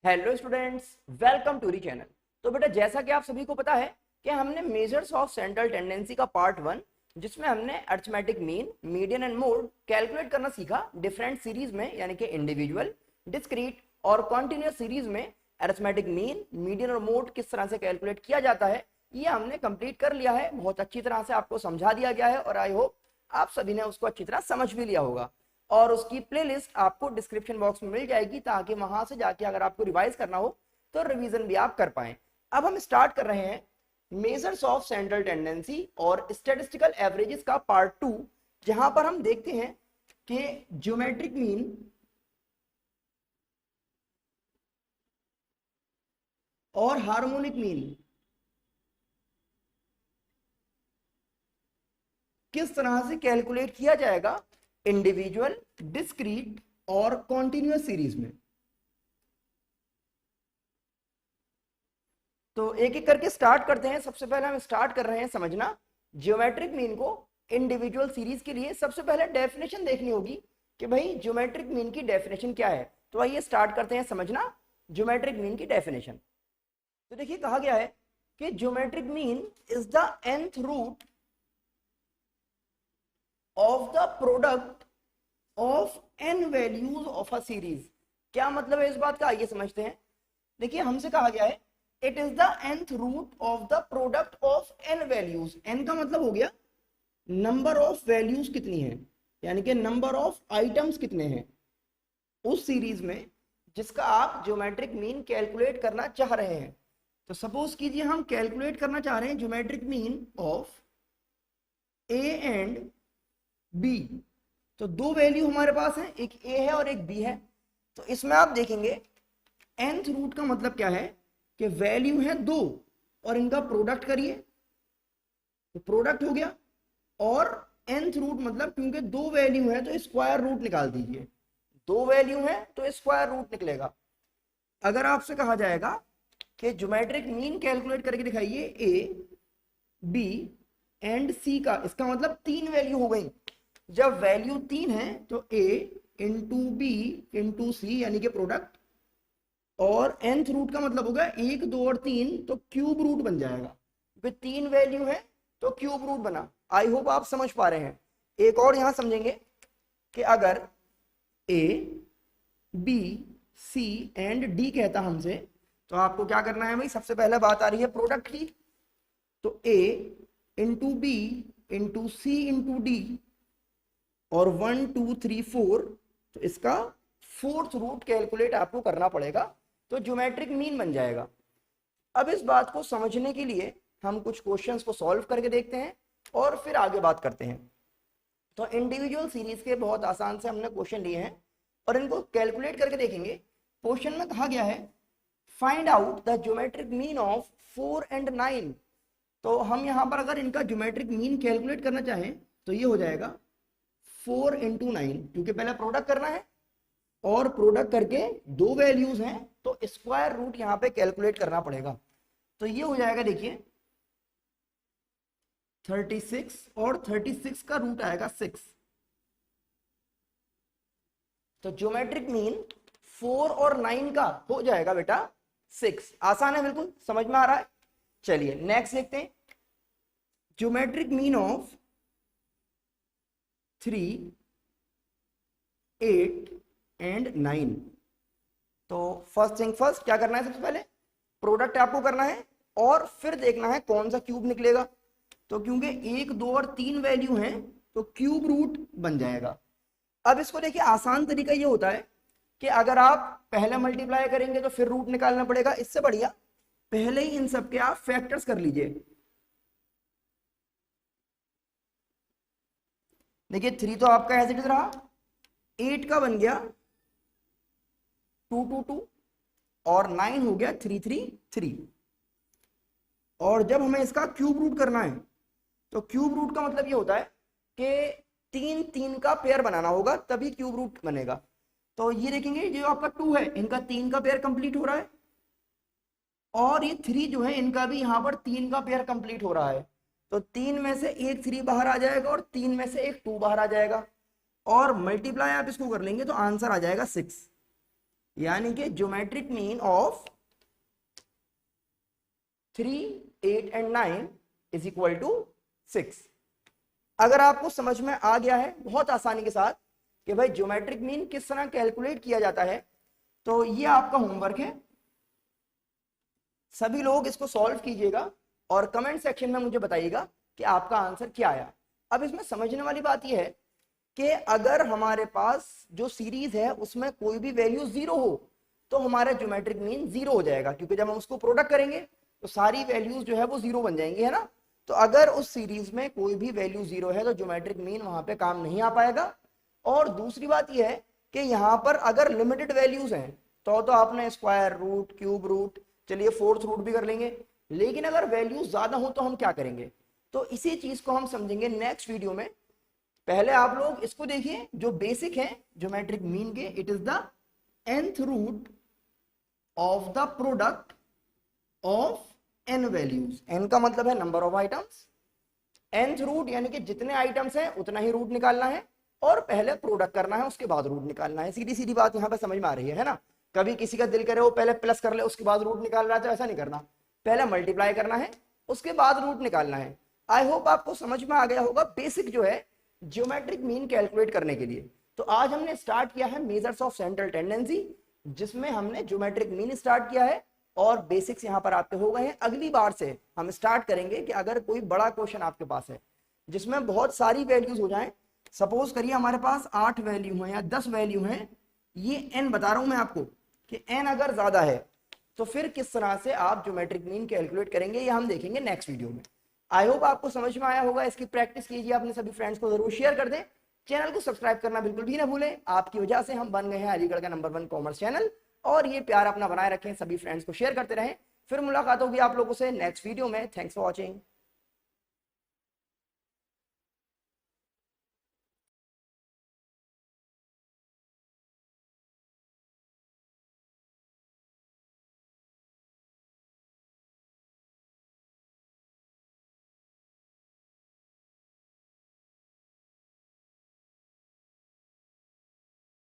Hello students, welcome to the channel. तो बेटा, जैसा कि आप सभी को पता है कि हमने मेजर्स ऑफ सेंट्रल टेंडेंसी का पार्ट 1 जिसमें हमने arithmetic mean, median and mode calculate करना सीखा डिफरेंट सीरीज में, यानी कि इंडिविजुअल, डिस्क्रीट और कॉन्टिन्यूअस सीरीज में अरिथमेटिक मीन, मीडियन और मोड किस तरह से कैलकुलेट किया जाता है ये हमने कंप्लीट कर लिया है। बहुत अच्छी तरह से आपको समझा दिया गया है और आई होप आप सभी ने उसको अच्छी तरह समझ भी लिया होगा। और उसकी प्लेलिस्ट आपको डिस्क्रिप्शन बॉक्स में मिल जाएगी ताकि वहां से जाके अगर आपको रिवाइज करना हो तो रिवीजन भी आप कर पाए। अब हम स्टार्ट कर रहे हैं मेजर्स ऑफ सेंट्रल टेंडेंसी और स्टैटिस्टिकल एवरेजेस का पार्ट 2, जहां पर हम देखते हैं कि ज्योमेट्रिक मीन और हार्मोनिक मीन किस तरह से कैलकुलेट किया जाएगा इंडिविजुअल, डिस्क्रीट और कॉन्टिन्यूअस सीरीज में। तो एक एक करके स्टार्ट करते हैं। सबसे पहले हम स्टार्ट कर रहे हैं समझना ज्योमेट्रिक मीन को इंडिविजुअल सीरीज के लिए। सबसे पहले डेफिनेशन देखनी होगी कि भाई ज्योमेट्रिक मीन की डेफिनेशन क्या है। तो आइए स्टार्ट करते हैं समझना ज्योमेट्रिक मीन की डेफिनेशन। तो देखिए, कहा गया है कि geometric mean is the nth root of the product of n values of a series. क्या मतलब है इस बात का, आइए समझते हैं। देखिए, हमसे कहा गया है it is the nth root of the product of n values. n का मतलब हो गया नंबर ऑफ वैल्यूज कितनी है, यानी कि नंबर ऑफ आइटम्स कितने हैं उस सीरीज में जिसका आप ज्योमेट्रिक मीन कैलकुलेट करना चाह रहे हैं। तो सपोज कीजिए हम कैलकुलेट करना चाह रहे हैं geometric mean of a and b। तो दो वैल्यू हमारे पास है, एक a है और एक b है। तो इसमें आप देखेंगे nth रूट का मतलब क्या है कि वैल्यू है दो और इनका प्रोडक्ट करिए तो प्रोडक्ट हो गया। और nth रूट मतलब क्योंकि दो वैल्यू है तो स्क्वायर रूट निकाल दीजिए। दो वैल्यू है तो स्क्वायर रूट निकलेगा। अगर आपसे कहा जाएगा कि ज्योमेट्रिक मीन कैलकुलेट करके दिखाइए a, b एंड c का, इसका मतलब तीन वैल्यू हो गई। जब वैल्यू तीन है तो a इंटू बी इंटू सी यानी कि प्रोडक्ट, और nth रूट का मतलब होगा एक, दो और तीन, तो क्यूब रूट बन जाएगा क्योंकि तीन वैल्यू है तो क्यूब रूट बना। आई होप आप समझ पा रहे हैं। एक और यहां समझेंगे कि अगर a, b, c and d कहता हमसे तो आपको क्या करना है भाई, सबसे पहले बात आ रही है प्रोडक्ट की। तो a into b into c into d और 1 2 3 4, तो इसका फोर्थ रूट कैलकुलेट आपको करना पड़ेगा तो ज्योमेट्रिक मीन बन जाएगा। अब इस बात को समझने के लिए हम कुछ क्वेश्चंस को सॉल्व करके देखते हैं और फिर आगे बात करते हैं। तो इंडिविजुअल सीरीज के बहुत आसान से हमने क्वेश्चन लिए हैं और इनको कैलकुलेट करके देखेंगे। क्वेश्चन में कहा गया है find out the geometric mean of 4 and 9। तो हम यहां पर अगर इनका ज्योमेट्रिक मीन कैलकुलेट करना चाहें तो ये हो जाएगा 4 इंटू 9, क्योंकि पहले प्रोडक्ट करना है और प्रोडक्ट करके दो वैल्यूज हैं तो स्क्वायर रूट यहां पे कैलकुलेट करना पड़ेगा। तो ये हो जाएगा, देखिए 36 और 36 का रूट आएगा 6। तो ज्योमेट्रिक मीन 4 और 9 का हो जाएगा बेटा 6। आसान है, बिल्कुल समझ में आ रहा है। चलिए नेक्स्ट देखते हैं ज्योमेट्रिक मीन ऑफ 3, 8 एंड 9। तो फर्स्ट थिंग फर्स्ट, क्या करना है, सबसे पहले प्रोडक्ट आपको करना है और फिर देखना है कौन सा क्यूब निकलेगा। तो क्योंकि एक, दो और तीन वैल्यू हैं तो क्यूब रूट बन जाएगा। अब इसको देखिए, आसान तरीका ये होता है कि अगर आप पहले मल्टीप्लाई करेंगे तो फिर रूट निकालना पड़ेगा। इससे बढ़िया पहले ही इन सब के आप फैक्टर्स कर लीजिए। देखिए 3 तो आपका एज इट इज रहा, 8 का बन गया 2 2 2 और 9 हो गया 3 3 3। और जब हमें इसका क्यूब रूट करना है तो क्यूब रूट का मतलब ये होता है कि तीन तीन का पेयर बनाना होगा तभी क्यूब रूट बनेगा। तो ये देखेंगे जो आपका 2 है इनका तीन का पेयर कंप्लीट हो रहा है और ये 3 जो है इनका भी यहाँ पर तीन का पेयर कंप्लीट हो रहा है। तो तीन में से एक 3 बाहर आ जाएगा और तीन में से एक 2 बाहर आ जाएगा और मल्टीप्लाई आप इसको कर लेंगे तो आंसर आ जाएगा 6। यानी कि geometric mean of 3, 8 and 9 is equal to 6। अगर आपको समझ में आ गया है बहुत आसानी के साथ कि भाई ज्योमेट्रिक मीन किस तरह कैलकुलेट किया जाता है, तो ये आपका होमवर्क है। सभी लोग इसको सॉल्व कीजिएगा और कमेंट सेक्शन में मुझे बताइएगा कि आपका आंसर क्या आया। अब इसमें समझने वाली बात यह है कि अगर हमारे पास जो सीरीज है उसमें कोई भी वैल्यू 0 हो तो हमारा ज्योमेट्रिक मीन 0 हो जाएगा, क्योंकि जब हम उसको प्रोडक्ट करेंगे तो सारी वैल्यूज जो है वो 0 बन जाएंगी, है ना। तो अगर उस सीरीज में कोई भी वैल्यू 0 है तो ज्योमेट्रिक मीन वहां पे काम नहीं आ पाएगा। और दूसरी बात यह है कि यहाँ पर अगर लिमिटेड वैल्यूज हैं तो आपने स्क्वायर रूट, क्यूब रूट, चलिए फोर्थ रूट भी कर लेंगे, लेकिन अगर वैल्यूज ज्यादा हो तो हम क्या करेंगे, तो इसी चीज को हम समझेंगे नेक्स्ट वीडियो में। पहले आप लोग इसको देखिए जो बेसिक है ज्योमेट्रिक मीन के, it is the nth root of the product of n values. n का मतलब है number of items, nth root यानी कि जितने आइटम्स हैं उतना ही रूट निकालना है और पहले प्रोडक्ट करना है उसके बाद रूट निकालना है। सीधी सीधी बात यहाँ पे समझ में आ रही है ना। कभी किसी का दिल करे वो पहले प्लस कर ले उसके बाद रूट निकाल रहा है, तो ऐसा नहीं करना, पहले मल्टीप्लाई करना है उसके बाद रूट निकालना है। आई होप आपको समझ में आ गया होगा बेसिक जो है ज्योमेट्रिक मीन कैलकुलेट करने के लिए। तो आज हमने स्टार्ट किया है मेजर्स ऑफ सेंट्रल टेंडेंसी, जिसमें हमने ज्योमेट्रिक मीन स्टार्ट किया है और बेसिक्स यहाँ पर आपके हो गए हैं। अगली बार से हम स्टार्ट करेंगे कि अगर कोई बड़ा क्वेश्चन आपके पास है जिसमें बहुत सारी वैल्यूज हो जाएं, सपोज करिए हमारे पास 8 वैल्यू हैं या 10 वैल्यू हैं, ये n बता रहा हूं मैं आपको कि n अगर ज्यादा है तो फिर किस तरह से आप ज्योमेट्रिक मीन कैलकुलेट करेंगे, ये हम देखेंगे नेक्स्ट वीडियो में। आई होप आपको समझ में आया होगा। इसकी प्रैक्टिस कीजिए, अपने सभी फ्रेंड्स को जरूर शेयर कर दें, चैनल को सब्सक्राइब करना बिल्कुल भी ना भूलें। आपकी वजह से हम बन गए हैं अलीगढ़ का नंबर 1 कॉमर्स चैनल, और ये प्यार अपना बनाए रखें, सभी फ्रेंड्स को शेयर करते रहें। फिर मुलाकात होगी आप लोगों से नेक्स्ट वीडियो में। Thanks for watching.